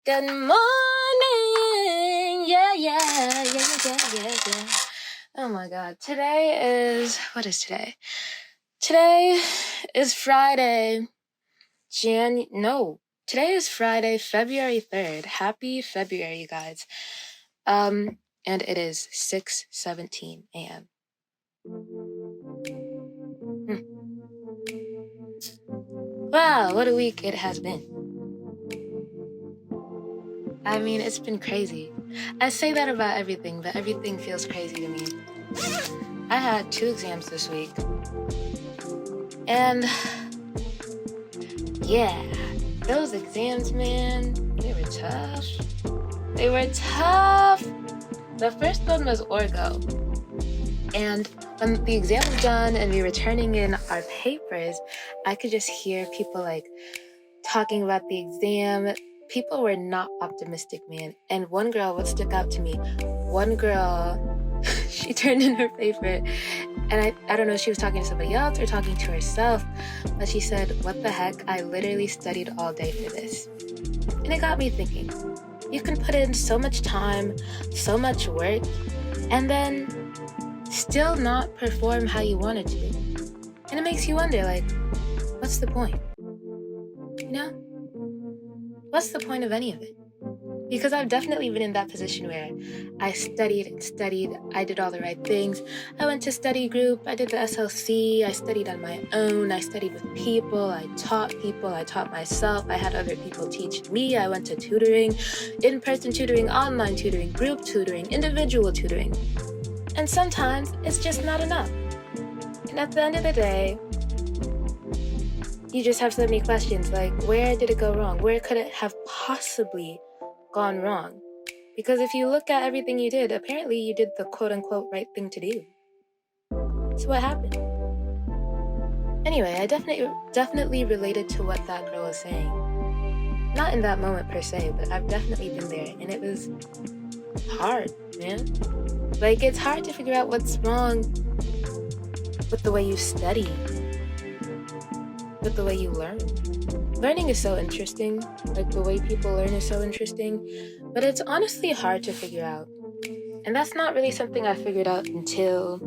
Good morning. Yeah. Oh my God. Today is Friday. Today is Friday, February 3rd. Happy February, you guys. And it is 6:17 a.m. Wow, what a week it has been. I mean, it's been crazy. I say that about everything, but everything feels crazy to me. I had 2 exams this week. And yeah, those exams, man, they were tough. The first one was orgo. And when the exam was done and we were turning in our papers, I could just hear people talking about the exam. People were not optimistic, man. And one girl, what stuck out to me, she turned in her paper and I don't know if she was talking to somebody else or talking to herself, but she said, "What the heck, I literally studied all day for this." And it got me thinking, you can put in so much time, so much work, and then still not perform how you wanted to. And it makes you wonder, what's the point? You know? What's the point of any of it? Because I've definitely been in that position where I studied, I did all the right things. I went to study group, I did the SLC, I studied on my own, I studied with people, I taught myself, I had other people teach me, I went to tutoring, in-person tutoring, online tutoring, group tutoring, individual tutoring. And sometimes it's just not enough. And at the end of the day, you just have so many questions, where did it go wrong? Where could it have possibly gone wrong? Because if you look at everything you did, apparently you did the quote-unquote right thing to do. So what happened? Anyway, I definitely related to what that girl was saying. Not in that moment per se, but I've definitely been there, and it was hard, man. It's hard to figure out what's wrong with the way you study, with the way you learn. Learning is so interesting, the way people learn is so interesting, but it's honestly hard to figure out. And that's not really something I figured out until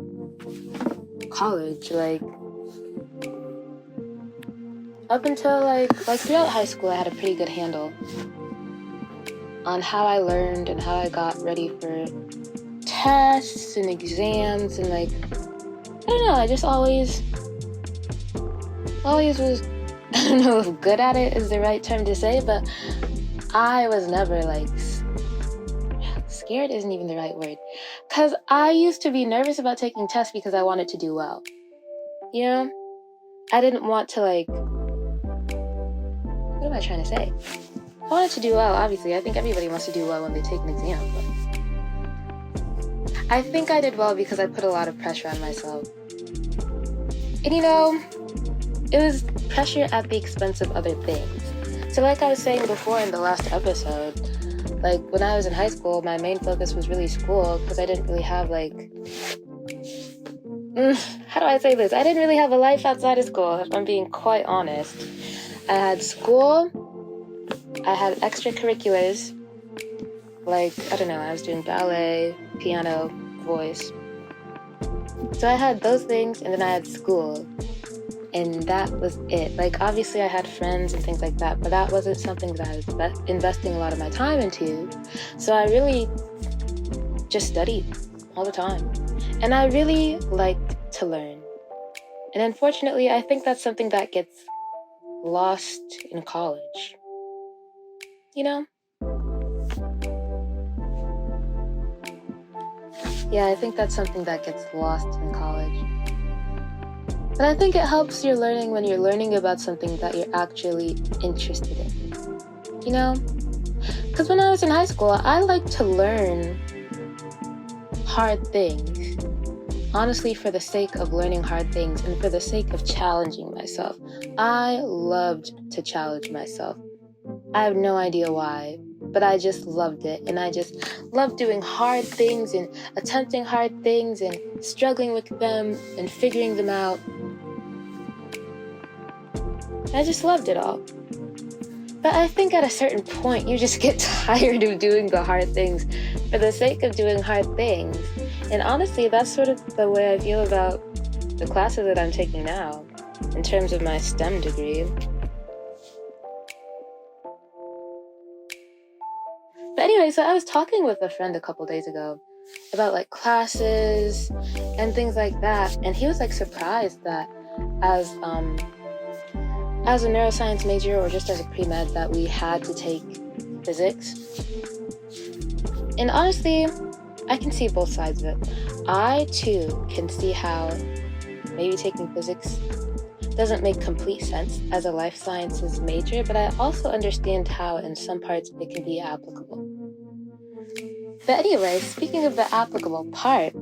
college, up until throughout high school, I had a pretty good handle on how I learned and how I got ready for tests and exams, and I don't know, I just always was, I don't know if good at it is the right term to say, but I was never scared isn't even the right word, because I used to be nervous about taking tests because I wanted to do well. You know? I didn't want to what am I trying to say? I wanted to do well, obviously. I think everybody wants to do well when they take an exam, but I think I did well because I put a lot of pressure on myself. And it was pressure at the expense of other things. So I was saying before in the last episode, when I was in high school, my main focus was really school because I didn't really have how do I say this? I didn't really have a life outside of school, if I'm being quite honest. I had school, I had extracurriculars, I don't know, I was doing ballet, piano, voice. So I had those things, and then I had school. And that was it. Obviously I had friends and things like that, but that wasn't something that I was investing a lot of my time into. So I really just studied all the time. And I really liked to learn. And unfortunately, I think that's something that gets lost in college. Yeah, I think that's something that gets lost in college. But I think it helps your learning when you're learning about something that you're actually interested in. Because when I was in high school, I liked to learn hard things. Honestly, for the sake of learning hard things and for the sake of challenging myself. I loved to challenge myself. I have no idea why, but I just loved it. And I just loved doing hard things and attempting hard things and struggling with them and figuring them out. I just loved it all. But I think at a certain point, you just get tired of doing the hard things for the sake of doing hard things. And honestly, that's sort of the way I feel about the classes that I'm taking now, in terms of my STEM degree. But anyway, so I was talking with a friend a couple days ago about like classes and things like that, and he was like surprised that as a neuroscience major or just as a pre-med that we had to take physics. And honestly, I can see both sides of it. I too can see how maybe taking physics doesn't make complete sense as a life sciences major, but I also understand how in some parts it can be applicable. But anyway, speaking of the applicable part,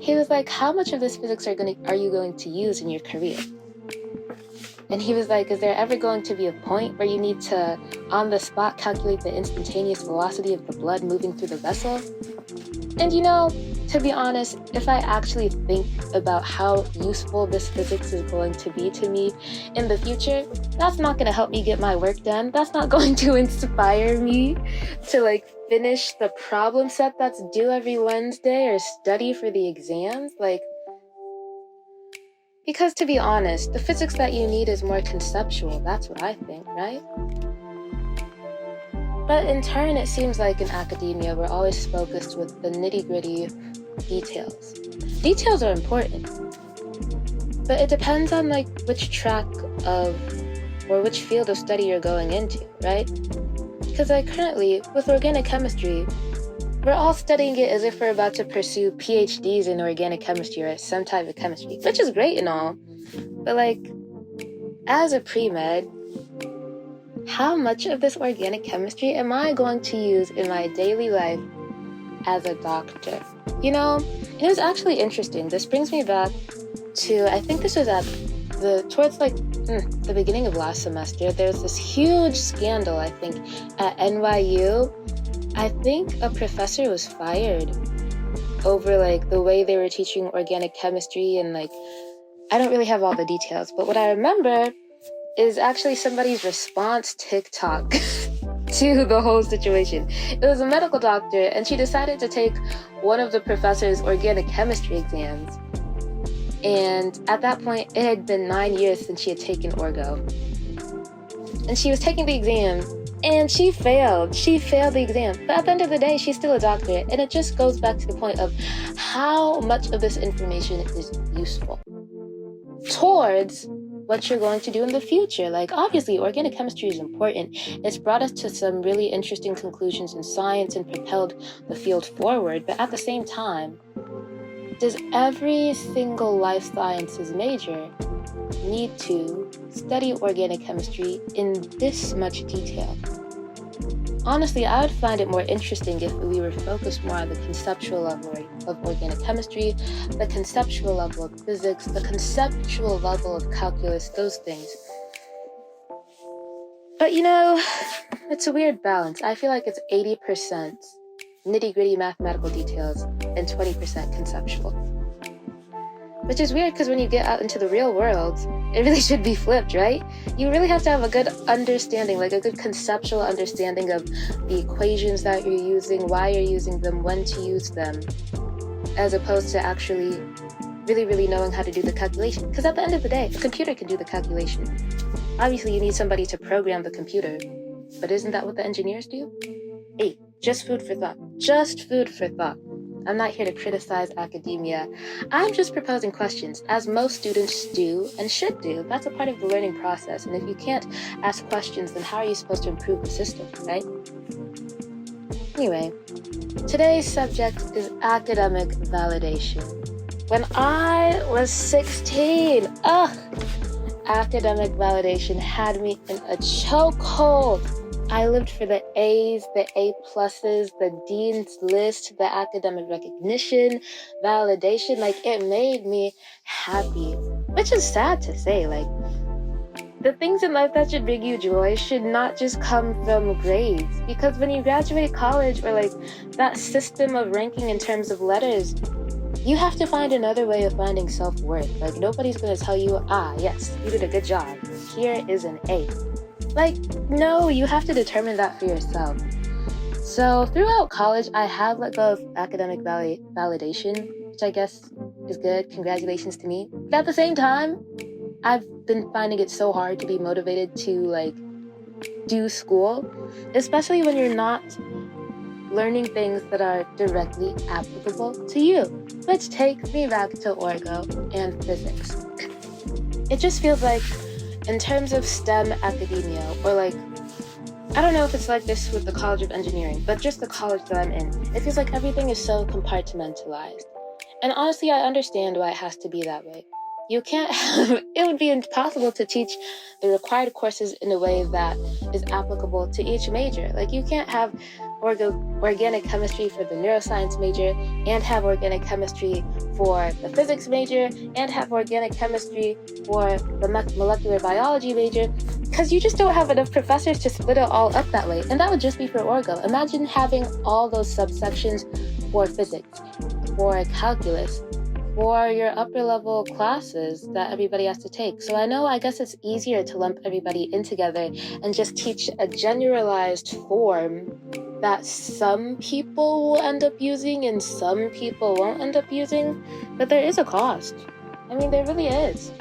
he was like, how much of this physics are you going to use in your career? And he was like, is there ever going to be a point where you need to, on the spot, calculate the instantaneous velocity of the blood moving through the vessel? And you know, to be honest, if I actually think about how useful this physics is going to be to me in the future, that's not going to help me get my work done. That's not going to inspire me to like finish the problem set that's due every Wednesday or study for the exams. Because to be honest, the physics that you need is more conceptual. That's what I think, right? But in turn, it seems like in academia, we're always focused with the nitty-gritty details. Details are important, but it depends on like which track of or which field of study you're going into, right? Because like currently, with organic chemistry, we're all studying it as if we're about to pursue PhDs in organic chemistry or some type of chemistry, which is great and all. But like, as a pre-med, how much of this organic chemistry am I going to use in my daily life as a doctor? You know, and it was actually interesting. This brings me back to, I think this was towards the beginning of last semester. There was this huge scandal, I think, at NYU. I think a professor was fired over like the way they were teaching organic chemistry, and like I don't really have all the details, but what I remember is actually somebody's response TikTok to the whole situation. It was a medical doctor, and she decided to take one of the professor's organic chemistry exams. And at that point, it had been 9 years since she had taken Orgo. And she was taking the exam, and she failed. She failed the exam. But at the end of the day, she's still a doctor. And it just goes back to the point of how much of this information is useful towards what you're going to do in the future. Like, obviously, organic chemistry is important. It's brought us to some really interesting conclusions in science and propelled the field forward. But at the same time, does every single life sciences major need to study organic chemistry in this much detail? Honestly, I would find it more interesting if we were focused more on the conceptual level of organic chemistry, the conceptual level of physics, the conceptual level of calculus, those things. But you know, it's a weird balance. I feel like it's 80% nitty-gritty mathematical details and 20% conceptual. Which is weird because when you get out into the real world, it really should be flipped, right? You really have to have a good understanding, like a good conceptual understanding of the equations that you're using, why you're using them, when to use them, as opposed to actually really, really knowing how to do the calculation. Because at the end of the day, a computer can do the calculation. Obviously, you need somebody to program the computer, but isn't that what the engineers do? Hey, just food for thought. Just food for thought. I'm not here to criticize academia. I'm just proposing questions, as most students do and should do. That's a part of the learning process. And if you can't ask questions, then how are you supposed to improve the system, right? Anyway, today's subject is academic validation. When I was 16, academic validation had me in a chokehold. I lived for the A's, the A+, the Dean's List, the academic recognition, validation. Like, it made me happy, which is sad to say. Like, the things in life that should bring you joy should not just come from grades. Because when you graduate college, or like that system of ranking in terms of letters, you have to find another way of finding self-worth. Like, nobody's going to tell you, yes, you did a good job. Here is an A. Like, no, you have to determine that for yourself. So throughout college, I have let go of academic validation, which I guess is good. Congratulations to me. But at the same time, I've been finding it so hard to be motivated to like do school, especially when you're not learning things that are directly applicable to you, which takes me back to orgo and physics. It just feels like in terms of STEM academia, or like, I don't know if it's like this with the College of Engineering, but just the college that I'm in, it feels like everything is so compartmentalized. And honestly, I understand why it has to be that way. You can't have, it would be impossible to teach the required courses in a way that is applicable to each major. Like, you can't have organic chemistry for the neuroscience major and have organic chemistry for the physics major and have organic chemistry for the molecular biology major, because you just don't have enough professors to split it all up that way. And that would just be for orgo. Imagine having all those subsections for physics, for calculus, for your upper level classes that everybody has to take. So I guess it's easier to lump everybody in together and just teach a generalized form that some people will end up using and some people won't end up using. But there is a cost. I mean, there really is.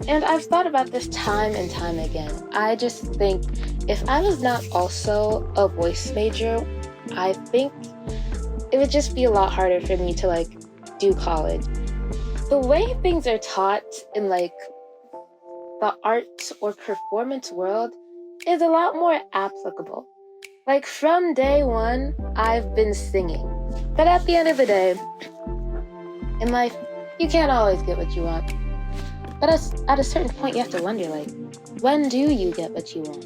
And I've thought about this time and time again. I just think if I was not also a voice major, I think it would just be a lot harder for me to like do college. The way things are taught in like the arts or performance world is a lot more applicable. Like from day one, I've been singing. But at the end of the day, in life, you can't always get what you want. But at a certain point, you have to wonder, like, when do you get what you want?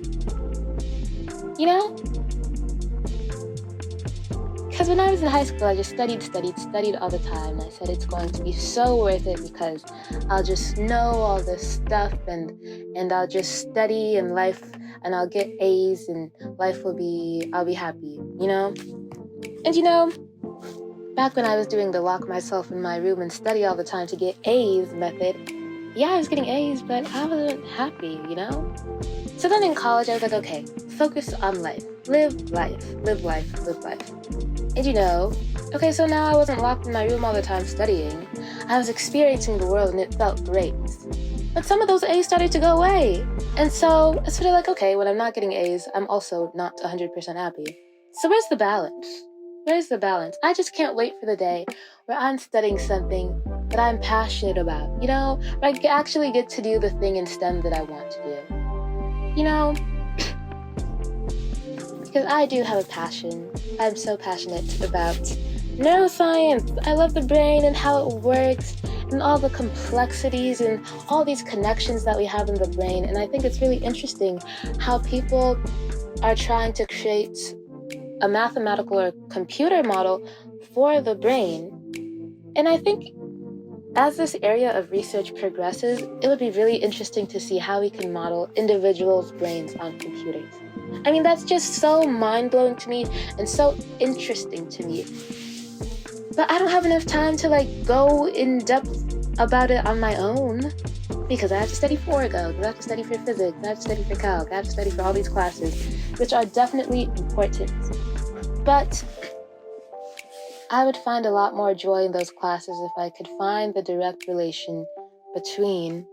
You know? Because when I was in high school, I just studied all the time. I said it's going to be so worth it because I'll just know all this stuff and I'll just study and I'll get A's and I'll be happy, you know? And you know, back when I was doing the lock myself in my room and study all the time to get A's method, yeah, I was getting A's, but I wasn't happy, you know? So then in college, I was like, okay, focus on life. Live life. And you know, okay, so now I wasn't locked in my room all the time studying. I was experiencing the world and it felt great. But some of those A's started to go away. And so it's sort of like, okay, when I'm not getting A's, I'm also not 100% happy. So where's the balance? I just can't wait for the day where I'm studying something that I'm passionate about, you know, where I actually get to do the thing in STEM that I want to do. You know, because I do have a passion. I'm so passionate about neuroscience. I love the brain and how it works and all the complexities and all these connections that we have in the brain. And I think it's really interesting how people are trying to create a mathematical or computer model for the brain. And I think as this area of research progresses, it would be really interesting to see how we can model individuals' brains on computers. I mean, that's just so mind-blowing to me and so interesting to me. But I don't have enough time to like go in depth about it on my own because I have to study for orgo, I have to study for physics, I have to study for calc, I have to study for all these classes, which are definitely important. But I would find a lot more joy in those classes if I could find the direct relation between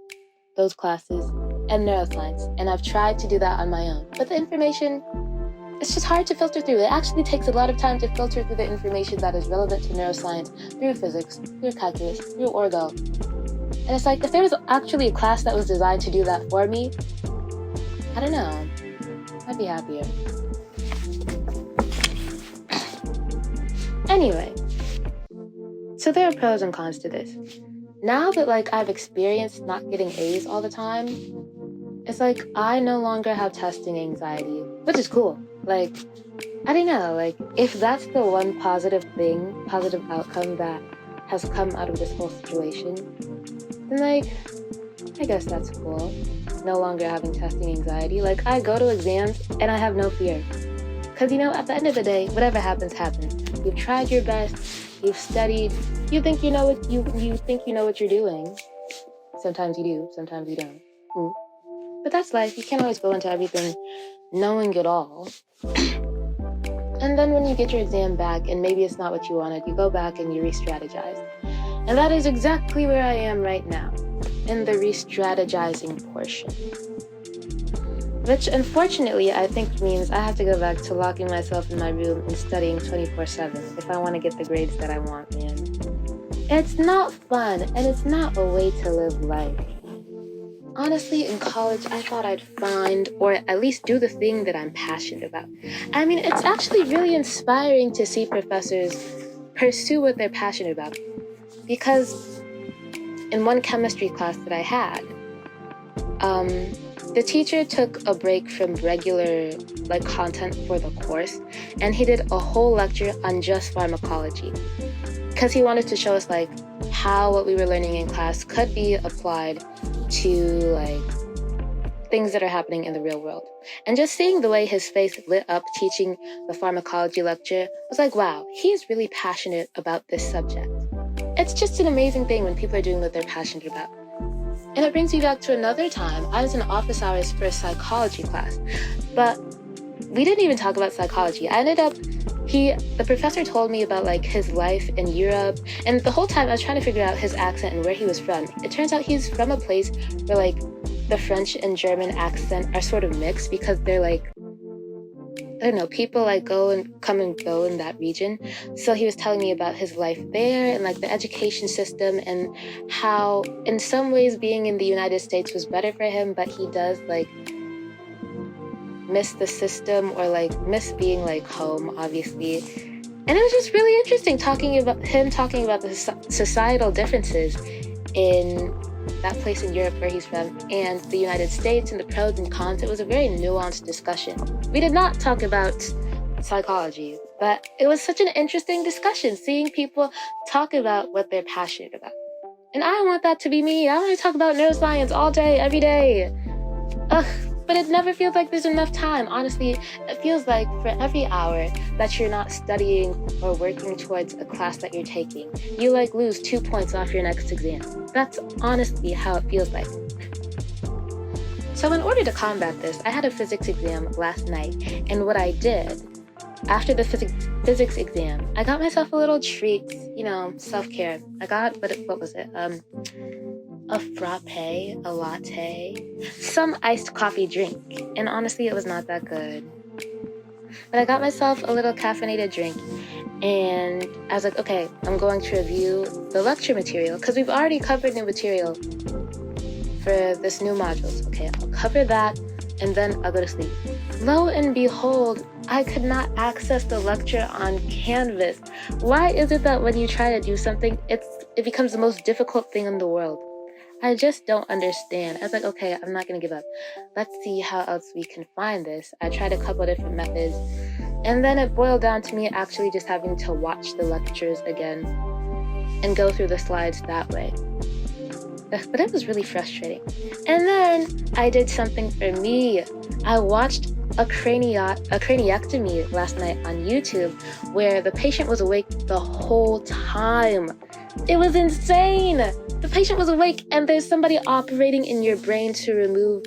those classes and neuroscience. And I've tried to do that on my own. But the information, it's just hard to filter through. It actually takes a lot of time to filter through the information that is relevant to neuroscience through physics, through calculus, through orgo. And it's like, if there was actually a class that was designed to do that for me, I don't know, I'd be happier. Anyway, so there are pros and cons to this. Now that like I've experienced not getting A's all the time, it's like I no longer have testing anxiety, which is cool. Like, I don't know, like if that's the one positive outcome that has come out of this whole situation, then like, I guess that's cool. No longer having testing anxiety. Like I go to exams and I have no fear. Because you know, at the end of the day, whatever happens, happens. You've tried your best, you've studied, you think you know what you think you know what you're doing. Sometimes you do, sometimes you don't. But that's life. You can't always go into everything knowing it all. And then when you get your exam back and maybe it's not what you wanted, you go back and you re-strategize. And that is exactly where I am right now, in the re-strategizing portion. Which unfortunately I think means I have to go back to locking myself in my room and studying 24/7 if I want to get the grades that I want, man. It's not fun, and it's not a way to live life. Honestly, in college, I thought I'd find, or at least do the thing that I'm passionate about. I mean, it's actually really inspiring to see professors pursue what they're passionate about. Because in one chemistry class that I had, the teacher took a break from regular content for the course, and he did a whole lecture on just pharmacology. Because he wanted to show us how what we were learning in class could be applied to things that are happening in the real world. And just seeing the way his face lit up teaching the pharmacology lecture was like, wow, he's really passionate about this subject. It's just an amazing thing when people are doing what they're passionate about. And it brings me back to another time. I was in office hours for a psychology class, but we didn't even talk about psychology. The professor told me about his life in Europe, and the whole time I was trying to figure out his accent and where he was from. It turns out he's from a place where the French and German accent are sort of mixed because they're I don't know, people go and come and go in that region. So he was telling me about his life there and the education system and how in some ways being in the United States was better for him, but he does miss the system or miss being home, obviously. And it was just really interesting talking about the societal differences in that place in Europe where he's from and the United States and the pros and cons. It was a very nuanced discussion. We did not talk about psychology, but it was such an interesting discussion, seeing people talk about what they're passionate about. And I want that to be me. I want to talk about neuroscience all day, every day. But it never feels like there's enough time. Honestly, it feels like for every hour that you're not studying or working towards a class that you're taking, you lose 2 points off your next exam. That's honestly how it feels like. So in order to combat this, I had a physics exam last night, and what I did after the physics exam, I got myself a little treat, self-care. I got, what was it? A frappe, a latte, some iced coffee drink. And honestly, it was not that good. But I got myself a little caffeinated drink. And I was like, okay, I'm going to review the lecture material because we've already covered new material for this new modules. Okay, I'll cover that and then I'll go to sleep. Lo and behold, I could not access the lecture on Canvas. Why is it that when you try to do something, it becomes the most difficult thing in the world? I just don't understand. I was like, okay, I'm not going to give up. Let's see how else we can find this. I tried a couple of different methods. And then it boiled down to me actually just having to watch the lectures again and go through the slides that way. But it was really frustrating. And then I did something for me. I watched a craniectomy last night on YouTube where the patient was awake the whole time. It was insane. The patient was awake and there's somebody operating in your brain to remove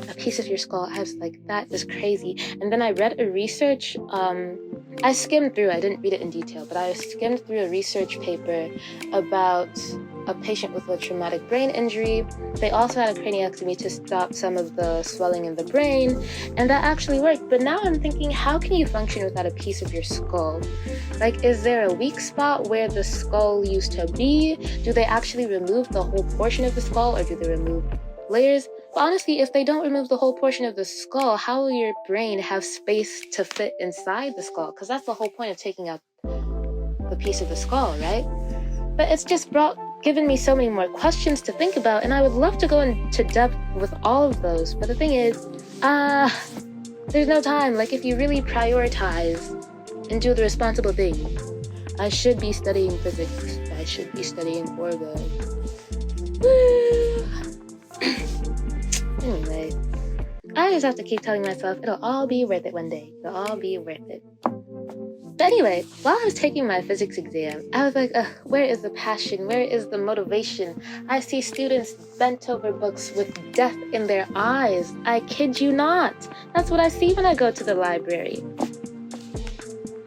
a piece of your skull. I was like, that is crazy. And then I read a research, I skimmed through, I didn't read it in detail, but I skimmed through a research paper about a patient with a traumatic brain injury. They also had a craniectomy to stop some of the swelling in the brain, and that actually worked. But now I'm thinking, how can you function without a piece of your skull? Is there a weak spot where the skull used to be? Do they actually remove the whole portion of the skull, or do they remove layers? But honestly, if they don't remove the whole portion of the skull, how will your brain have space to fit inside the skull? Because that's the whole point of taking out the piece of the skull, right? But it's just given me so many more questions to think about, and I would love to go into depth with all of those. But the thing is, there's no time. If you really prioritize and do the responsible thing, I should be studying physics. I should be studying orgo. Woo! Anyway, I just have to keep telling myself it'll all be worth it one day. It'll all be worth it. But anyway, while I was taking my physics exam, I was like, where is the passion? Where is the motivation? I see students bent over books with death in their eyes. I kid you not. That's what I see when I go to the library.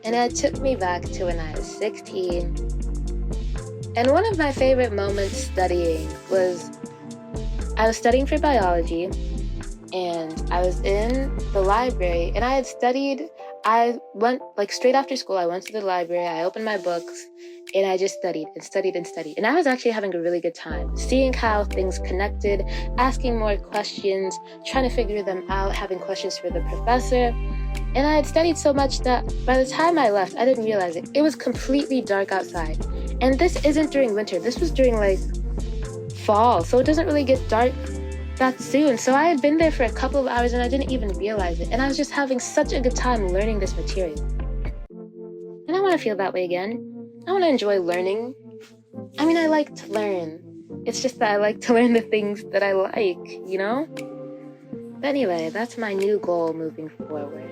And it took me back to when I was 16. And one of my favorite moments studying was, I was studying for biology, and I was in the library, and I went, like, straight after school, I went to the library, I opened my books, and I just studied and studied and studied. And I was actually having a really good time, seeing how things connected, asking more questions, trying to figure them out, having questions for the professor. And I had studied so much that by the time I left, I didn't realize it. It was completely dark outside. And this isn't during winter. This was during, like, fall. So it doesn't really get dark that soon. So I had been there for a couple of hours and I didn't even realize it. And I was just having such a good time learning this material. And I want to feel that way again. I want to enjoy learning. I mean, I like to learn. It's just that I like to learn the things that I like, you know? But anyway, that's my new goal moving forward.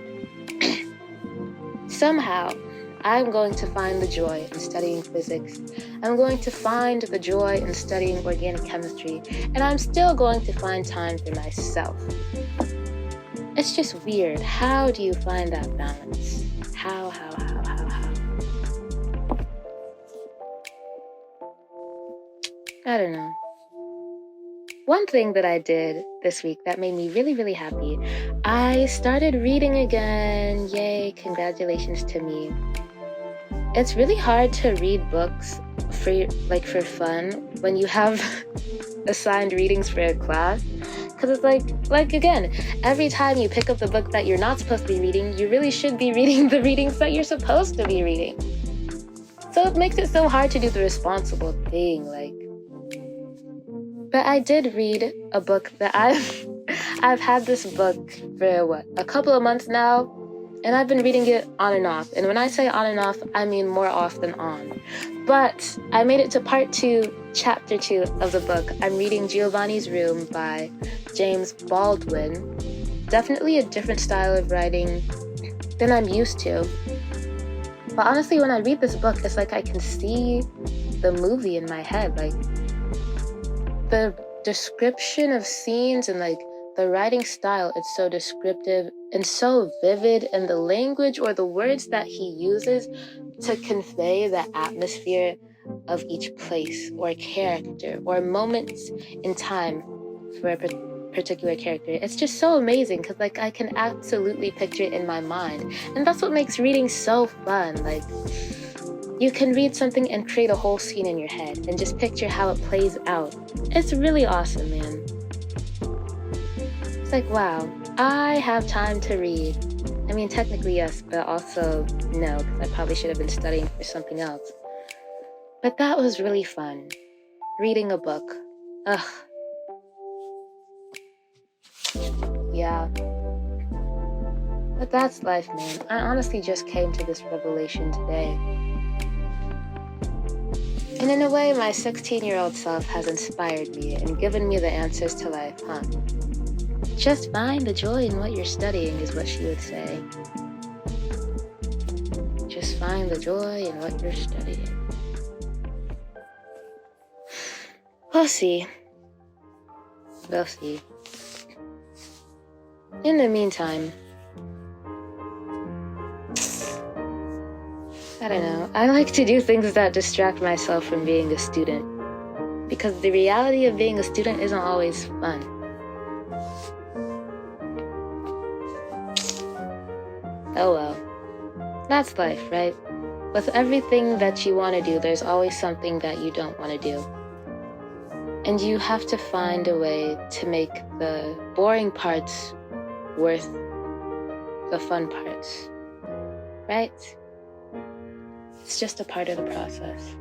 Somehow, I'm going to find the joy in studying physics. I'm going to find the joy in studying organic chemistry. And I'm still going to find time for myself. It's just weird. How do you find that balance? How? I don't know. One thing that I did this week that made me really, really happy, I started reading again. Yay, congratulations to me. It's really hard to read books for fun when you have assigned readings for a class. Because it's like again, every time you pick up the book that you're not supposed to be reading, you really should be reading the readings that you're supposed to be reading. So it makes it so hard to do the responsible thing, But I did read a book that I've had this book for a couple of months now, and I've been reading it on and off. And when I say on and off, I mean more off than on. But I made it to part 2, chapter 2 of the book. I'm reading Giovanni's Room by James Baldwin. Definitely a different style of writing than I'm used to. But honestly, when I read this book, it's like I can see the movie in my head, the description of scenes and the writing style, it's so descriptive and so vivid, and the language or the words that he uses to convey the atmosphere of each place or character or moments in time for a particular character. It's just so amazing because I can absolutely picture it in my mind. And that's what makes reading so fun. You can read something and create a whole scene in your head and just picture how it plays out. It's really awesome, man. It's wow, I have time to read. I mean, technically yes, but also no, because I probably should have been studying for something else. But that was really fun. Reading a book. Ugh. Yeah. But that's life, man. I honestly just came to this revelation today. And in a way, my 16-year-old self has inspired me and given me the answers to life, huh? Just find the joy in what you're studying, is what she would say. Just find the joy in what you're studying. We'll see. We'll see. In the meantime, I don't know. I like to do things that distract myself from being a student. Because the reality of being a student isn't always fun. Oh well. That's life, right? With everything that you want to do, there's always something that you don't want to do. And you have to find a way to make the boring parts worth the fun parts. Right? It's just a part of the process.